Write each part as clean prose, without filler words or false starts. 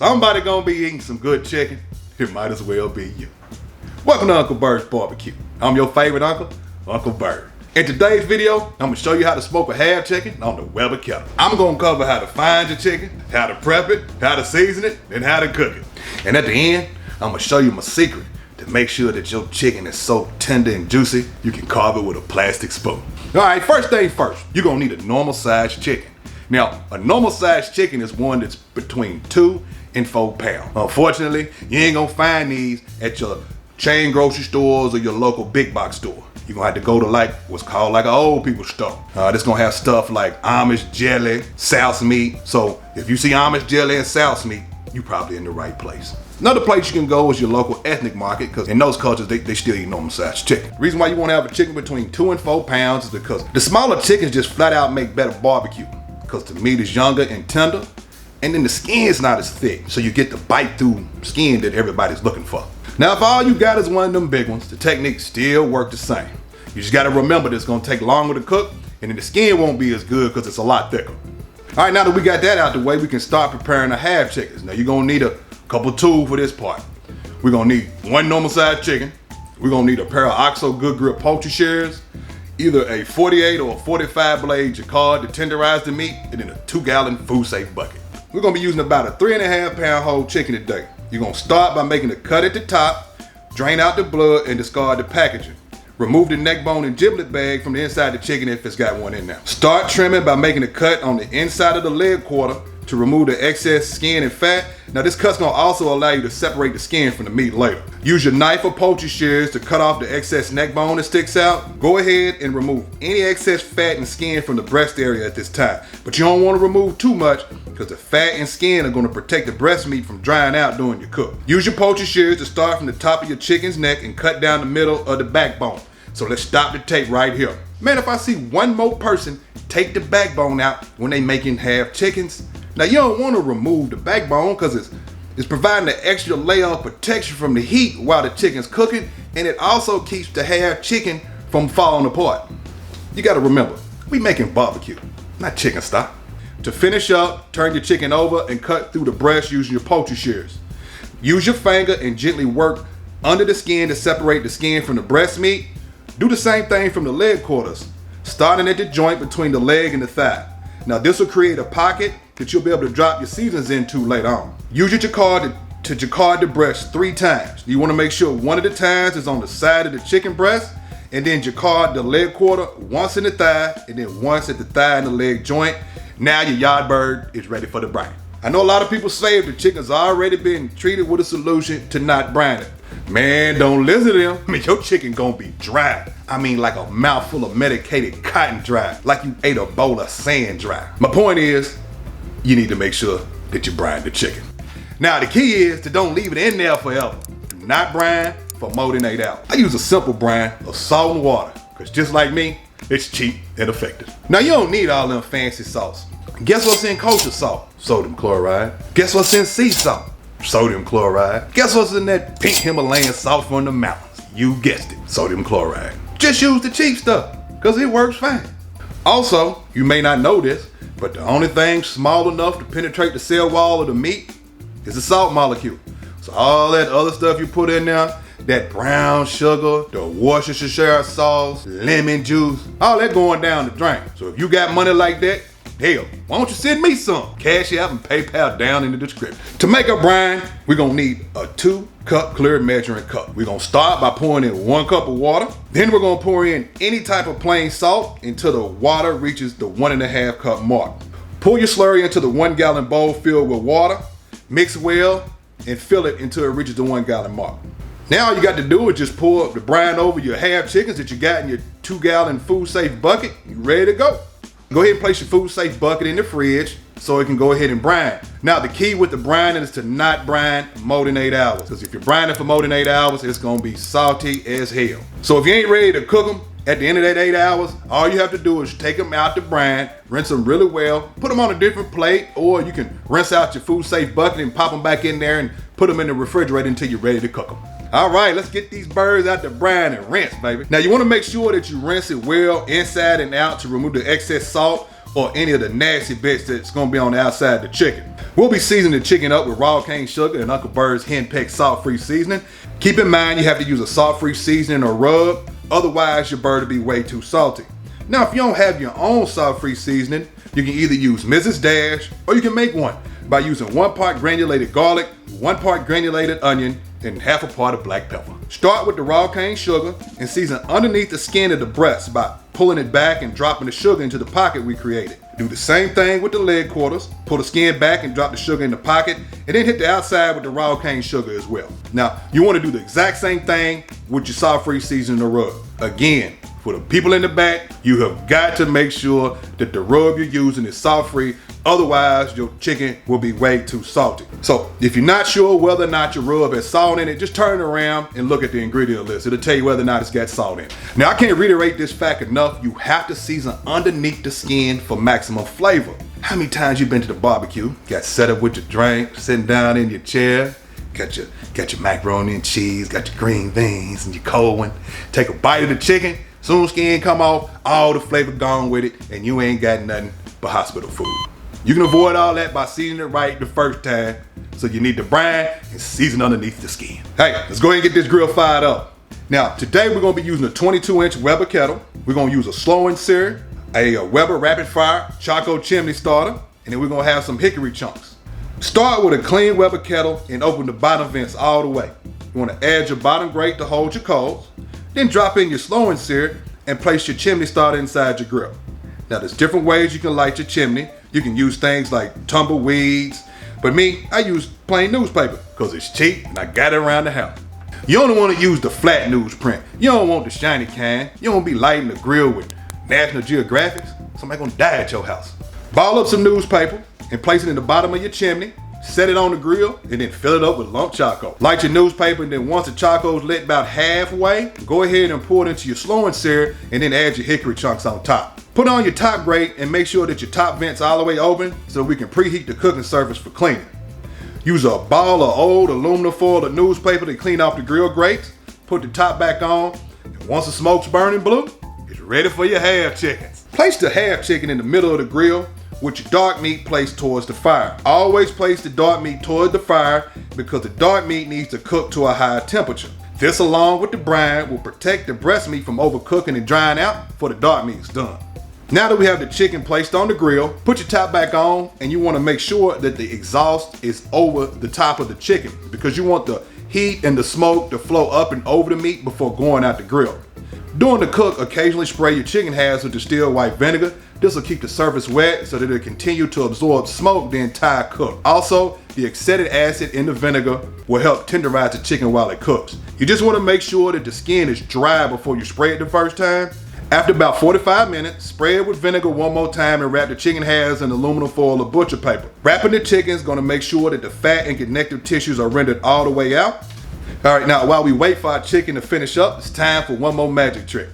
somebody gonna be eating some good chicken. It might as well be you. Welcome to Uncle Bird's Barbecue. I'm your favorite uncle, Uncle Bird. In today's video, I'm gonna show you how to smoke a half chicken on the Weber kettle. I'm gonna cover how to find your chicken, how to prep it, how to season it, and how to cook it. And at the end, I'm gonna show you my secret to make sure that your chicken is so tender and juicy, you can carve it with a plastic spoon. All right, first thing first, you're gonna need a normal sized chicken. Now, a normal sized chicken is one that's between 2 and 4 pounds. Unfortunately, you ain't gonna find these at your chain grocery stores or your local big box store. You're gonna have to go to like what's called like an old people store. This gonna have stuff like Amish jelly, souse meat. So if you see Amish jelly and souse meat, you probably in the right place. Another place you can go is your local ethnic market, because in those cultures, they still eat normal sized chicken. The reason why you wanna have a chicken between 2 and 4 pounds is because the smaller chickens just flat out make better barbecue, because the meat is younger and tender, and then the skin's not as thick, so you get the bite through skin that everybody's looking for. Now, if all you got is one of them big ones, the technique still work the same. You just gotta remember that it's gonna take longer to cook, and then the skin won't be as good because it's a lot thicker. All right, now that we got that out the way, we can start preparing the half chickens. Now, you're gonna need a couple tools for this part. We're gonna need one normal sized chicken. We're gonna need a pair of OXO Good Grip poultry shears, either a 48 or a 45 blade jacquard to tenderize the meat, and then a 2-gallon food safe bucket. We're gonna be using about a 3.5 pound whole chicken today. You're gonna start by making a cut at the top, drain out the blood, and discard the packaging. Remove the neck bone and giblet bag from the inside of the chicken if it's got one in there. Start trimming by making a cut on the inside of the leg quarter to remove the excess skin and fat. Now, this cut's gonna also allow you to separate the skin from the meat later. Use your knife or poultry shears to cut off the excess neck bone that sticks out. Go ahead and remove any excess fat and skin from the breast area at this time. But you don't wanna remove too much, because the fat and skin are gonna protect the breast meat from drying out during your cook. Use your poultry shears to start from the top of your chicken's neck and cut down the middle of the backbone. So let's stop the tape right here. Man, if I see one more person take the backbone out when they making half chickens, now you don't want to remove the backbone because it's providing an extra layer of protection from the heat while the chicken's cooking, and it also keeps the half chicken from falling apart. You got to remember, we making barbecue, not chicken stock. To finish up, turn your chicken over and cut through the breast using your poultry shears. Use your finger and gently work under the skin to separate the skin from the breast meat. Do the same thing from the leg quarters, starting at the joint between the leg and the thigh. Now, this will create a pocket that you'll be able to drop your seasonings into later on. Use your jacquard to jacquard the breast 3 times. You want to make sure one of the times is on the side of the chicken breast, and then jacquard the leg quarter once in the thigh, and then once at the thigh and the leg joint. Now your yard bird is ready for the brine. I know a lot of people say if the chicken's already been treated with a solution to not brine it. Man, don't listen to them. I mean, your chicken gonna be dry. I mean, like a mouthful of medicated cotton dry, like you ate a bowl of sand dry. My point is, you need to make sure that you brine the chicken. Now, the key is to don't leave it in there forever. Do not brine for more than 8 hours. I use a simple brine of salt and water, because just like me, it's cheap and effective. Now, you don't need all them fancy salts. Guess what's in kosher salt? Sodium chloride. Guess what's in sea salt? Sodium chloride. Guess what's in that pink Himalayan salt from the mountains? You guessed it, sodium chloride. Just use the cheap stuff, because it works fine. Also, you may not know this, but the only thing small enough to penetrate the cell wall of the meat is the salt molecule. So all that other stuff you put in there, that brown sugar, the Worcestershire sauce, lemon juice, all that going down the drain. So if you got money like that, hell, why don't you send me some? Cash App and PayPal down in the description. To make a brine, we're gonna need a 2-cup clear measuring cup. We're gonna start by pouring in 1 cup of water. Then we're gonna pour in any type of plain salt until the water reaches the 1.5 cup mark. Pour your slurry into the 1-gallon bowl filled with water, mix well, and fill it until it reaches the 1-gallon mark. Now all you got to do is just pour the brine over your half chickens that you got in your 2-gallon food safe bucket. You ready to go. Go ahead and place your food safe bucket in the fridge so it can go ahead and brine. Now, the key with the brining is to not brine more than 8 hours. Because if you're brining for more than 8 hours, it's gonna be salty as hell. So if you ain't ready to cook them at the end of that 8 hours, all you have to do is take them out the brine, rinse them really well, put them on a different plate, or you can rinse out your food safe bucket and pop them back in there and put them in the refrigerator until you're ready to cook them. All right, let's get these birds out the brine and rinse, baby. Now, you wanna make sure that you rinse it well inside and out to remove the excess salt or any of the nasty bits that's gonna be on the outside of the chicken. We'll be seasoning the chicken up with raw cane sugar and Uncle Bird's henpecked salt-free seasoning. Keep in mind you have to use a salt-free seasoning or rub, otherwise your bird will be way too salty. Now if you don't have your own salt-free seasoning, you can either use Mrs. Dash or you can make one by using 1 part granulated garlic, 1 part granulated onion, and half a part of black pepper. Start with the raw cane sugar and season underneath the skin of the breast by pulling it back and dropping the sugar into the pocket we created. Do the same thing with the leg quarters. Pull the skin back and drop the sugar in the pocket, and then hit the outside with the raw cane sugar as well. Now, you want to do the exact same thing with your salt-free seasoning or rub. Again, for the people in the back, you have got to make sure that the rub you're using is salt-free, otherwise your chicken will be way too salty. So if you're not sure whether or not your rub has salt in it, just turn it around and look at the ingredient list. It'll tell you whether or not it's got salt in it. Now I can't reiterate this fact enough. You have to season underneath the skin for maximum flavor. How many times you been to the barbecue, got set up with your drink, sitting down in your chair, got your macaroni and cheese, got your green beans and your cold one, take a bite of the chicken, soon skin come off, all the flavor gone with it, and you ain't got nothing but hospital food. You can avoid all that by seasoning it right the first time. So you need to brine and season underneath the skin. Hey, let's go ahead and get this grill fired up. Now, today we're gonna be using a 22-inch Weber kettle. We're gonna use a slow and sear, a Weber rapid fire charcoal chimney starter, and then we're gonna have some hickory chunks. Start with a clean Weber kettle and open the bottom vents all the way. You wanna add your bottom grate to hold your coals, then drop in your slow and sear and place your chimney starter inside your grill. Now there's different ways you can light your chimney. You can use things like tumbleweeds, but me, I use plain newspaper because it's cheap and I got it around the house. You only want to use the flat newsprint. You don't want the shiny kind. You don't be lighting the grill with National Geographics. Somebody gonna die at your house. Ball up some newspaper and place it in the bottom of your chimney. Set it on the grill and then fill it up with lump charcoal. Light your newspaper, and then once the charcoal is lit about halfway, go ahead and pour it into your slow and sear and then add your hickory chunks on top. Put on your top grate and make sure that your top vent's all the way open so we can preheat the cooking surface for cleaning. Use a ball of old aluminum foil or newspaper to clean off the grill grates. Put the top back on, and once the smoke's burning blue, it's ready for your half chickens. Place the half chicken in the middle of the grill with your dark meat placed towards the fire. Always place the dark meat towards the fire because the dark meat needs to cook to a higher temperature. This, along with the brine, will protect the breast meat from overcooking and drying out before the dark meat is done. Now that we have the chicken placed on the grill, put your top back on, and you want to make sure that the exhaust is over the top of the chicken because you want the heat and the smoke to flow up and over the meat before going out the grill. During the cook, occasionally spray your chicken halves with distilled white vinegar. This will keep the surface wet so that it'll continue to absorb smoke the entire cook. Also, the acetic acid in the vinegar will help tenderize the chicken while it cooks. You just want to make sure that the skin is dry before you spray it the first time. After about 45 minutes, spray it with vinegar one more time and wrap the chicken halves in aluminum foil or butcher paper. Wrapping the chicken is going to make sure that the fat and connective tissues are rendered all the way out. All right, now while we wait for our chicken to finish up, it's time for one more magic trick.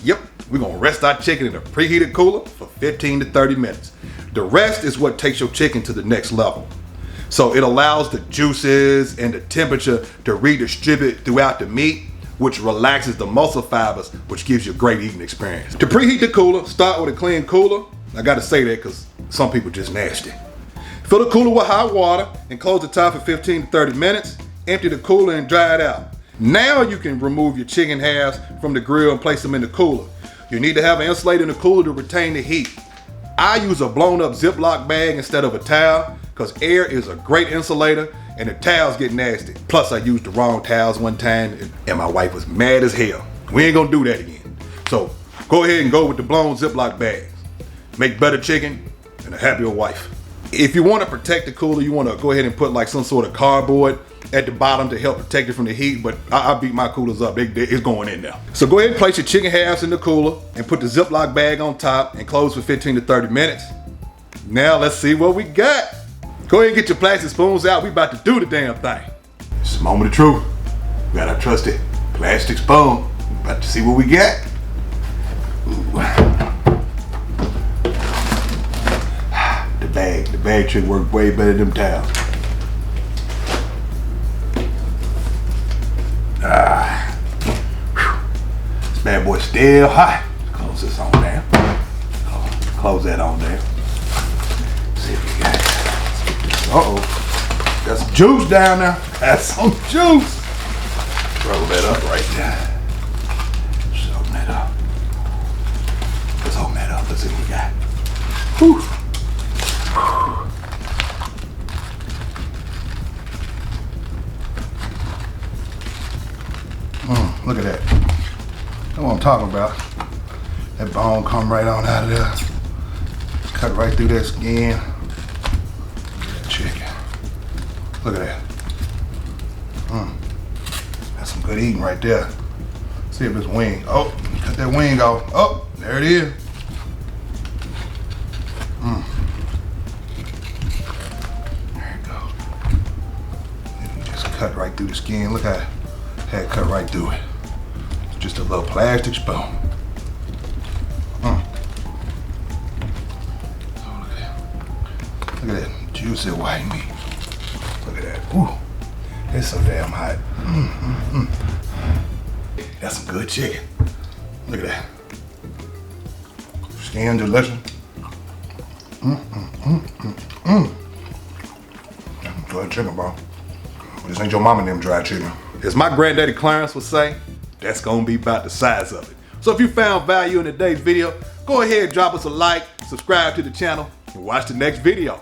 Yep, we're gonna rest our chicken in a preheated cooler for 15 to 30 minutes. The rest is what takes your chicken to the next level. So it allows the juices and the temperature to redistribute throughout the meat, which relaxes the muscle fibers, which gives you a great eating experience. To preheat the cooler, start with a clean cooler. I gotta say that because some people just nasty. Fill the cooler with hot water and close the top for 15 to 30 minutes. Empty the cooler and dry it out. Now you can remove your chicken halves from the grill and place them in the cooler. You need to have an insulator in the cooler to retain the heat. I use a blown up Ziploc bag instead of a towel because air is a great insulator and the towels get nasty. Plus I used the wrong towels one time and my wife was mad as hell. We ain't gonna do that again. So go ahead and go with the blown Ziploc bags. Make better chicken and a happier wife. If you want to protect the cooler, you want to go ahead and put like some sort of cardboard at the bottom to help protect it from the heat, but I beat my coolers up. It's going in there. So go ahead and place your chicken halves in the cooler and put the Ziploc bag on top and close for 15 to 30 minutes. Now let's see what we got. Go ahead and get your plastic spoons out. We about to do the damn thing. It's the moment of truth. We got our trusted plastic spoon. About to see what we got. Ooh. The bag trick worked way better than them towels. This bad boy still hot. Close this on now. Close that on there. See if we got it. Uh-oh. Got some juice down there. Got some juice. Throw that up right there. Just open that up. Let's open that up. Let's see what we got. Whew. Look at that. That's what I'm talking about. That bone come right on out of there. Cut right through that skin. That chicken. Look at that. That's some good eating right there. See if it's wing. Oh, cut that wing off. Oh, there it is. There it goes. Just cut right through the skin. Look at it. Had it cut right through it. Just a little plastic spoon. Oh, look at that. Look at that juicy white meat. Look at that. Ooh, it's so damn hot. That's some good chicken. Look at that. Skin delicious. Good chicken, bro. This ain't your mama and them dry chicken. As my granddaddy Clarence would say, that's gonna be about the size of it. So if you found value in today's video, go ahead and drop us a like, subscribe to the channel, and watch the next video.